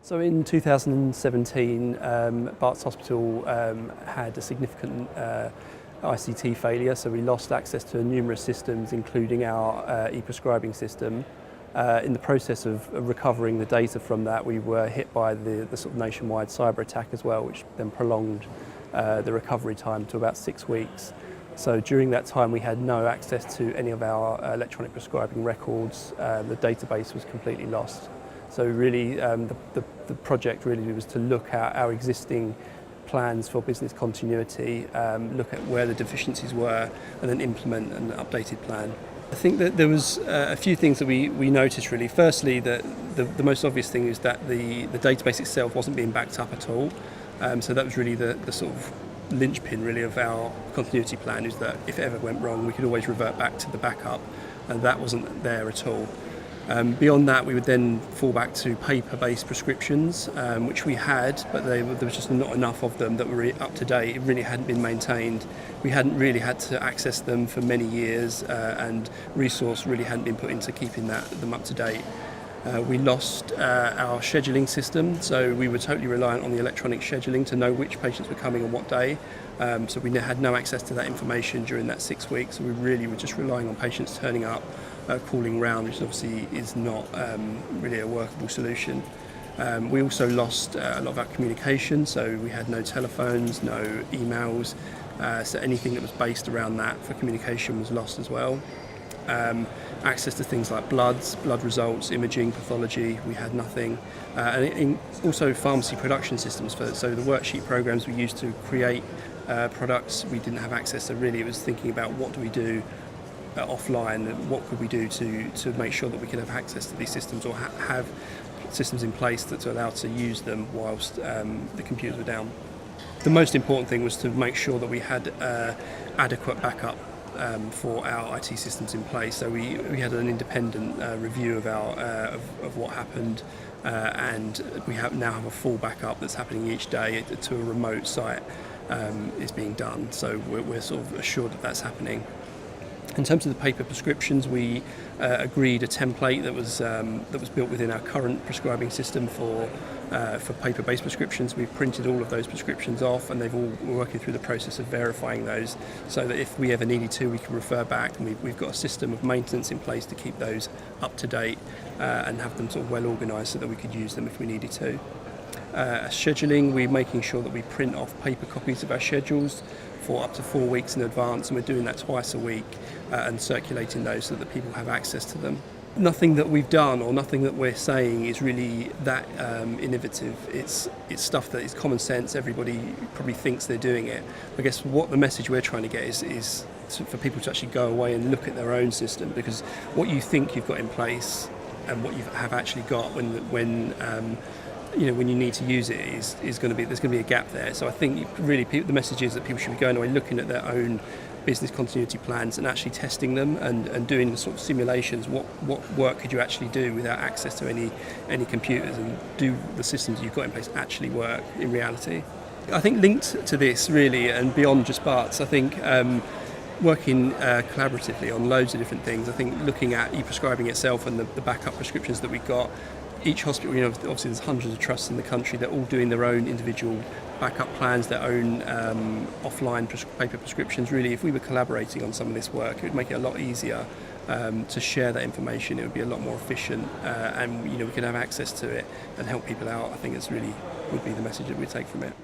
So in 2017, Barts Hospital had a significant ICT failure, so we lost access to numerous systems, including our e-prescribing system. In the process of recovering the data from that, we were hit by the sort of nationwide cyber attack as well, which then prolonged the recovery time to about 6 weeks. So during that time, we had no access to any of our electronic prescribing records. The database was completely lost. So really, the project really was to look at our existing plans for business continuity, look at where the deficiencies were, and then implement an updated plan. I think that there was a few things that we noticed really. Firstly, that the most obvious thing is that the database itself wasn't being backed up at all. So that was really the sort of linchpin really of our continuity plan, is that if it ever went wrong, we could always revert back to the backup, and that wasn't there at all. Beyond that, we would then fall back to paper-based prescriptions, which we had, but there was just not enough of them that were up to date. It really hadn't been maintained. We hadn't really had to access them for many years, and resource really hadn't been put into keeping them up to date. We lost our scheduling system, so we were totally reliant on the electronic scheduling to know which patients were coming on what day. So we had no access to that information during that 6 weeks. So we really were just relying on patients turning up, calling round, which obviously is not really a workable solution. We also lost a lot of our communication, so we had no telephones, no emails, so anything that was based around that for communication was lost as well. Access to things like blood results, imaging, pathology, we had nothing. And also pharmacy production systems, so the worksheet programs we used to create products, we didn't have access. So really it was thinking about what do we do offline, and what could we do to make sure that we could have access to these systems, or have systems in place to allow us to use them whilst the computers were down. The most important thing was to make sure that we had adequate backup for our IT systems in place. So we had an independent review of what happened, and we now have a full backup that's happening each day to a remote site is being done. So we're sort of assured that that's happening. In terms of the paper prescriptions, we agreed a template that was built within our current prescribing system for paper-based prescriptions. We've printed all of those prescriptions off, and we're working through the process of verifying those, so that if we ever needed to, we can refer back, and we've got a system of maintenance in place to keep those up to date and have them sort of well organised so that we could use them if we needed to. Scheduling, we're making sure that we print off paper copies of our schedules for up to 4 weeks in advance, and we're doing that twice a week and circulating those so that people have access to them. Nothing that we've done or nothing that we're saying is really that innovative. It's stuff that is common sense. Everybody probably thinks they're doing it. I guess what the message we're trying to get is for people to actually go away and look at their own system, because what you think you've got in place and what you have actually got when you need to use it is there's going to be a gap there. So I think really the message is that people should be going away looking at their own business continuity plans and actually testing them and doing the sort of simulations. What work could you actually do without access to any computers, and do the systems you've got in place actually work in reality? I think linked to this really, and beyond just Barts, I think working collaboratively on loads of different things. I think looking at e-prescribing itself and the backup prescriptions that we've got. Each hospital, obviously there's hundreds of trusts in the country. They're all doing their own individual backup plans, their own offline paper prescriptions. Really, if we were collaborating on some of this work, it would make it a lot easier to share that information. It would be a lot more efficient, and we could have access to it and help people out. I think it's really would be the message that we take from it.